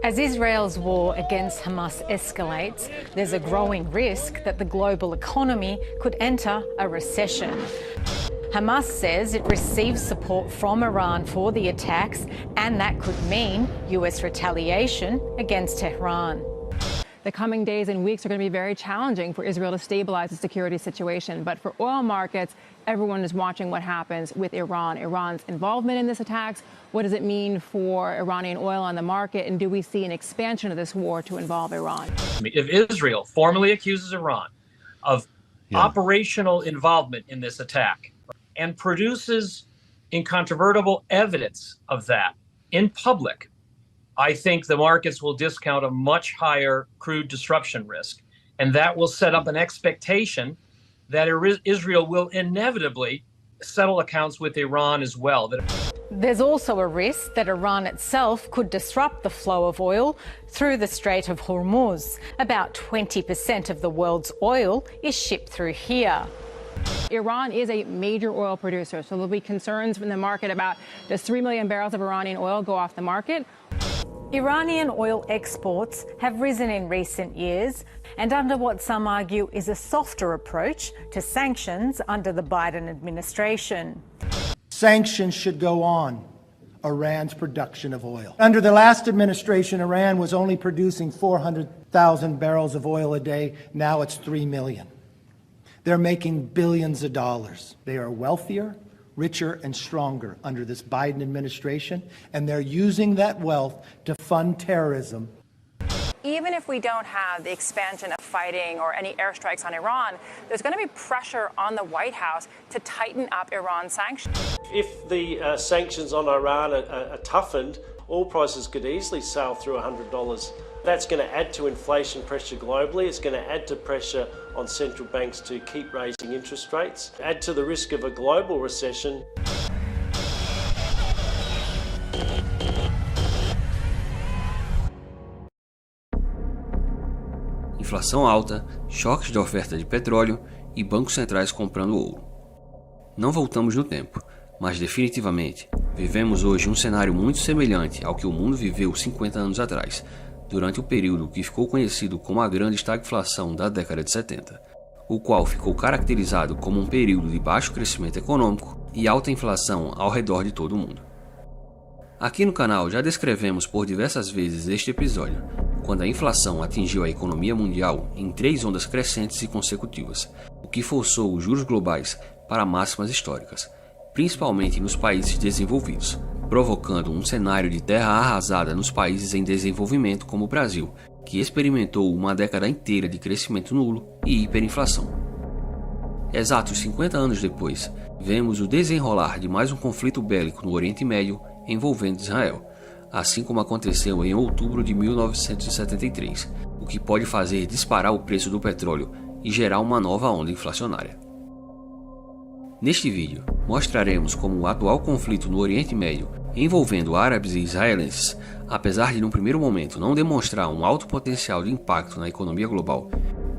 As Israel's war against Hamas escalates, there's a growing risk that the global economy could enter a recession. Hamas says it receives support from Iran for the attacks, and that could mean US retaliation against Tehran. The coming days and weeks are going to be very challenging for Israel to stabilize the security situation. But for oil markets, everyone is watching what happens with Iran. Iran's involvement in this attacks. What does it mean for Iranian oil on the market? And do we see an expansion of this war to involve Iran? If Israel formally accuses Iran of operational involvement in this attack and produces incontrovertible evidence of that in public, I think the markets will discount a much higher crude disruption risk. And that will set up an expectation that Israel will inevitably settle accounts with Iran as well. There's also a risk that Iran itself could disrupt the flow of oil through the Strait of Hormuz. About 20% of the world's oil is shipped through here. Iran is a major oil producer, so there'll be concerns from the market about does 3 million barrels of Iranian oil go off the market? Iranian oil exports have risen in recent years, and under what some argue is a softer approach to sanctions under the Biden administration. Sanctions should go on Iran's production of oil. Under the last administration, Iran was only producing 400,000 barrels of oil a day. Now it's 3 million. They're making billions of dollars. They are wealthier, richer, and stronger under this Biden administration, and they're using that wealth to fund terrorism. Even if we don't have the expansion of fighting or any airstrikes on Iran, there's going to be pressure on the White House to tighten up Iran's sanctions. If the sanctions on Iran are toughened, oil prices could easily sail through $100. That's going to add to inflation pressure globally. It's going to add to pressure on central banks to keep raising interest rates, add to the risk of a global recession. Inflação alta, choques de oferta de petróleo e bancos centrais comprando ouro. Não voltamos no tempo, mas definitivamente vivemos hoje um cenário muito semelhante ao que o mundo viveu 50 anos atrás, durante o período que ficou conhecido como a grande estagflação da década de 70, o qual ficou caracterizado como um período de baixo crescimento econômico e alta inflação ao redor de todo o mundo. Aqui no canal já descrevemos por diversas vezes este episódio, quando a inflação atingiu a economia mundial em 3 ondas crescentes e consecutivas, o que forçou os juros globais para máximas históricas, principalmente nos países desenvolvidos, provocando um cenário de terra arrasada nos países em desenvolvimento como o Brasil, que experimentou uma década inteira de crescimento nulo e hiperinflação. Exatos 50 anos depois, vemos o desenrolar de mais um conflito bélico no Oriente Médio envolvendo Israel, assim como aconteceu em outubro de 1973, o que pode fazer disparar o preço do petróleo e gerar uma nova onda inflacionária. Neste vídeo, mostraremos como o atual conflito no Oriente Médio envolvendo árabes e israelenses, apesar de no primeiro momento não demonstrar um alto potencial de impacto na economia global,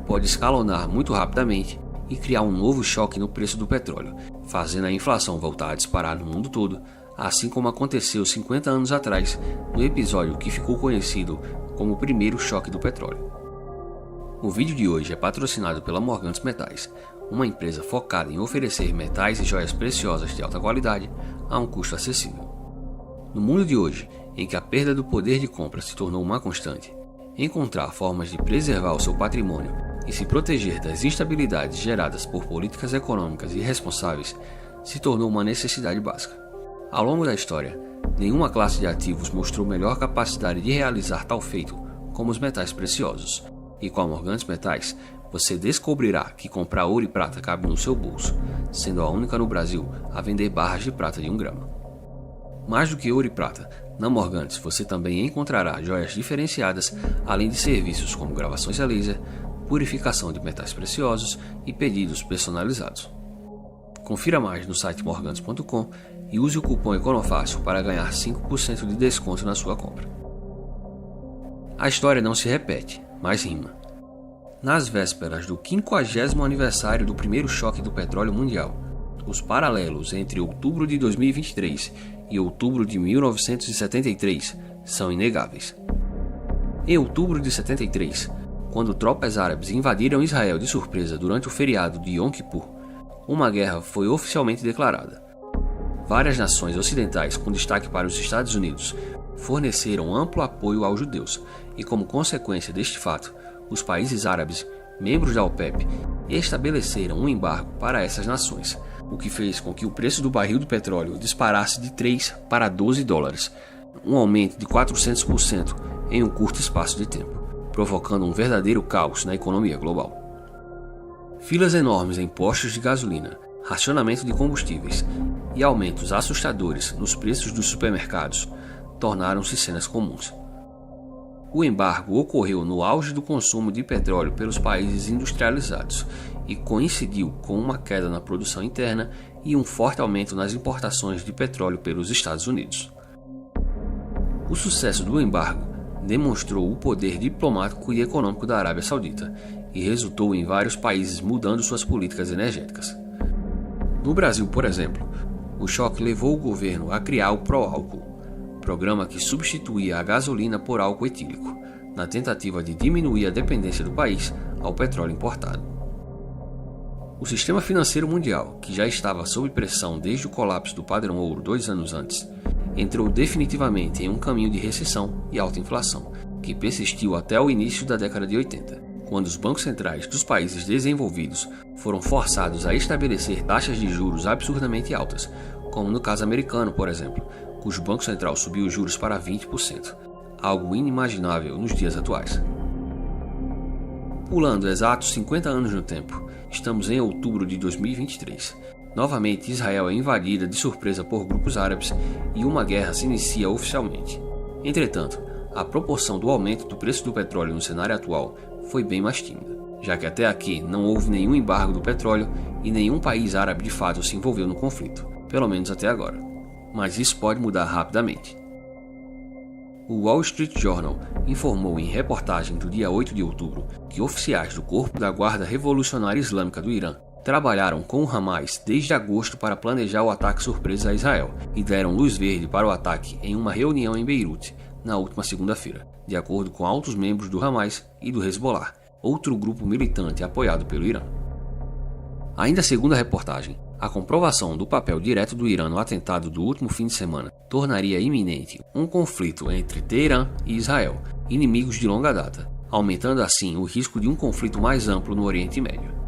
pode escalonar muito rapidamente e criar um novo choque no preço do petróleo, fazendo a inflação voltar a disparar no mundo todo, assim como aconteceu 50 anos atrás no episódio que ficou conhecido como o primeiro choque do petróleo. O vídeo de hoje é patrocinado pela Morgantes Metais, uma empresa focada em oferecer metais e joias preciosas de alta qualidade a um custo acessível. No mundo de hoje, em que a perda do poder de compra se tornou uma constante, encontrar formas de preservar o seu patrimônio e se proteger das instabilidades geradas por políticas econômicas irresponsáveis se tornou uma necessidade básica. Ao longo da história, nenhuma classe de ativos mostrou melhor capacidade de realizar tal feito como os metais preciosos, e com a Morgantes Metais, você descobrirá que comprar ouro e prata cabe no seu bolso, sendo a única no Brasil a vender barras de prata de 1 grama. Mais do que ouro e prata, na Morgantes você também encontrará joias diferenciadas, além de serviços como gravações a laser, purificação de metais preciosos e pedidos personalizados. Confira mais no site morgantes.com e use o cupom ECONOFÁCIL para ganhar 5% de desconto na sua compra. A história não se repete, mas rima. Nas vésperas do 50º aniversário do primeiro choque do petróleo mundial, os paralelos entre outubro de 2023 e outubro de 1973 são inegáveis. Em outubro de 73, quando tropas árabes invadiram Israel de surpresa durante o feriado de Yom Kippur, uma guerra foi oficialmente declarada. Várias nações ocidentais, com destaque para os Estados Unidos, forneceram amplo apoio aos judeus, e como consequência deste fato, os países árabes, membros da OPEP, estabeleceram um embargo para essas nações, o que fez com que o preço do barril do petróleo disparasse de 3 para 12 dólares, um aumento de 400% em um curto espaço de tempo, provocando um verdadeiro caos na economia global. Filas enormes em postos de gasolina, racionamento de combustíveis e aumentos assustadores nos preços dos supermercados tornaram-se cenas comuns. O embargo ocorreu no auge do consumo de petróleo pelos países industrializados e coincidiu com uma queda na produção interna e um forte aumento nas importações de petróleo pelos Estados Unidos. O sucesso do embargo demonstrou o poder diplomático e econômico da Arábia Saudita e resultou em vários países mudando suas políticas energéticas. No Brasil, por exemplo, o choque levou o governo a criar o Proálcool, programa que substituía a gasolina por álcool etílico, na tentativa de diminuir a dependência do país ao petróleo importado. O sistema financeiro mundial, que já estava sob pressão desde o colapso do padrão ouro 2 anos antes, entrou definitivamente em um caminho de recessão e alta inflação, que persistiu até o início da década de 80, quando os bancos centrais dos países desenvolvidos foram forçados a estabelecer taxas de juros absurdamente altas, como no caso americano, por exemplo, cujo Banco Central subiu os juros para 20%, algo inimaginável nos dias atuais. Pulando exatos 50 anos no tempo, estamos em outubro de 2023. Novamente, Israel é invadida de surpresa por grupos árabes e uma guerra se inicia oficialmente. Entretanto, a proporção do aumento do preço do petróleo no cenário atual foi bem mais tímida, já que até aqui não houve nenhum embargo do petróleo e nenhum país árabe de fato se envolveu no conflito, pelo menos até agora. Mas isso pode mudar rapidamente. O Wall Street Journal informou em reportagem do dia 8 de outubro que oficiais do Corpo da Guarda Revolucionária Islâmica do Irã trabalharam com o Hamas desde agosto para planejar o ataque surpresa a Israel e deram luz verde para o ataque em uma reunião em Beirute na última segunda-feira, de acordo com altos membros do Hamas e do Hezbollah, outro grupo militante apoiado pelo Irã. Ainda segundo a reportagem, a comprovação do papel direto do Irã no atentado do último fim de semana tornaria iminente um conflito entre Teherã e Israel, inimigos de longa data, aumentando assim o risco de um conflito mais amplo no Oriente Médio.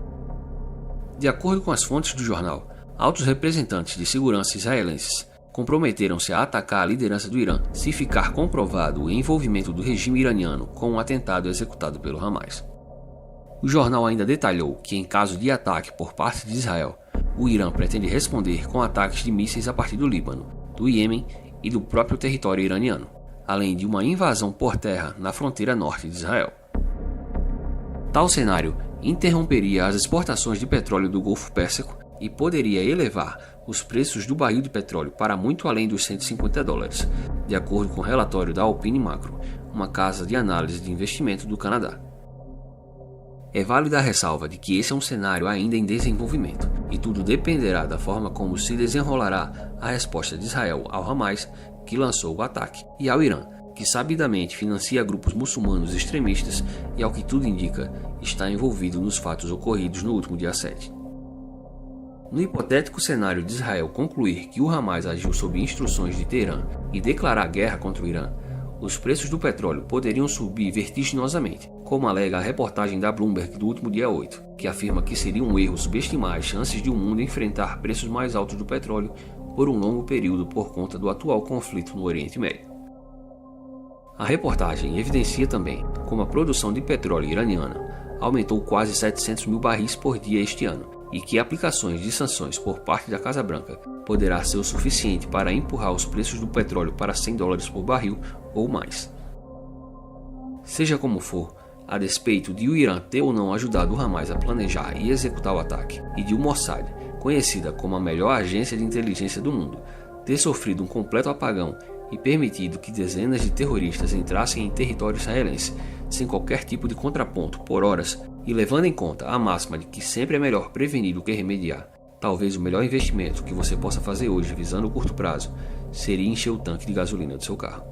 De acordo com as fontes do jornal, altos representantes de segurança israelenses comprometeram-se a atacar a liderança do Irã se ficar comprovado o envolvimento do regime iraniano com um atentado executado pelo Hamas. O jornal ainda detalhou que, em caso de ataque por parte de Israel, o Irã pretende responder com ataques de mísseis a partir do Líbano, do Iêmen e do próprio território iraniano, além de uma invasão por terra na fronteira norte de Israel. Tal cenário interromperia as exportações de petróleo do Golfo Pérsico e poderia elevar os preços do barril de petróleo para muito além dos 150 dólares, de acordo com o relatório da Alpine Macro, uma casa de análise de investimento do Canadá. É válida a ressalva de que esse é um cenário ainda em desenvolvimento, e tudo dependerá da forma como se desenrolará a resposta de Israel ao Hamas, que lançou o ataque, e ao Irã, que sabidamente financia grupos muçulmanos extremistas e, ao que tudo indica, está envolvido nos fatos ocorridos no último dia 7. No hipotético cenário de Israel concluir que o Hamas agiu sob instruções de Teherã e declarar guerra contra o Irã, os preços do petróleo poderiam subir vertiginosamente, como alega a reportagem da Bloomberg do último dia 8, que afirma que seria um erro subestimar as chances de o mundo enfrentar preços mais altos do petróleo por um longo período por conta do atual conflito no Oriente Médio. A reportagem evidencia também como a produção de petróleo iraniana aumentou quase 700 mil barris por dia este ano e que aplicações de sanções por parte da Casa Branca poderá ser o suficiente para empurrar os preços do petróleo para 100 dólares por barril ou mais. Seja como for, a despeito de o Irã ter ou não ajudado o Hamas a planejar e executar o ataque, e de o Mossad, conhecida como a melhor agência de inteligência do mundo, ter sofrido um completo apagão e permitido que dezenas de terroristas entrassem em território israelense sem qualquer tipo de contraponto por horas, e levando em conta a máxima de que sempre é melhor prevenir do que remediar, talvez o melhor investimento que você possa fazer hoje visando o curto prazo seria encher o tanque de gasolina do seu carro.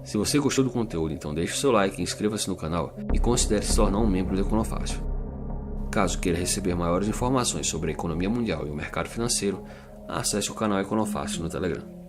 Se você gostou do conteúdo, então deixe o seu like, inscreva-se no canal e considere se tornar um membro do Econofácil. Caso queira receber maiores informações sobre a economia mundial e o mercado financeiro, acesse o canal Econofácil no Telegram.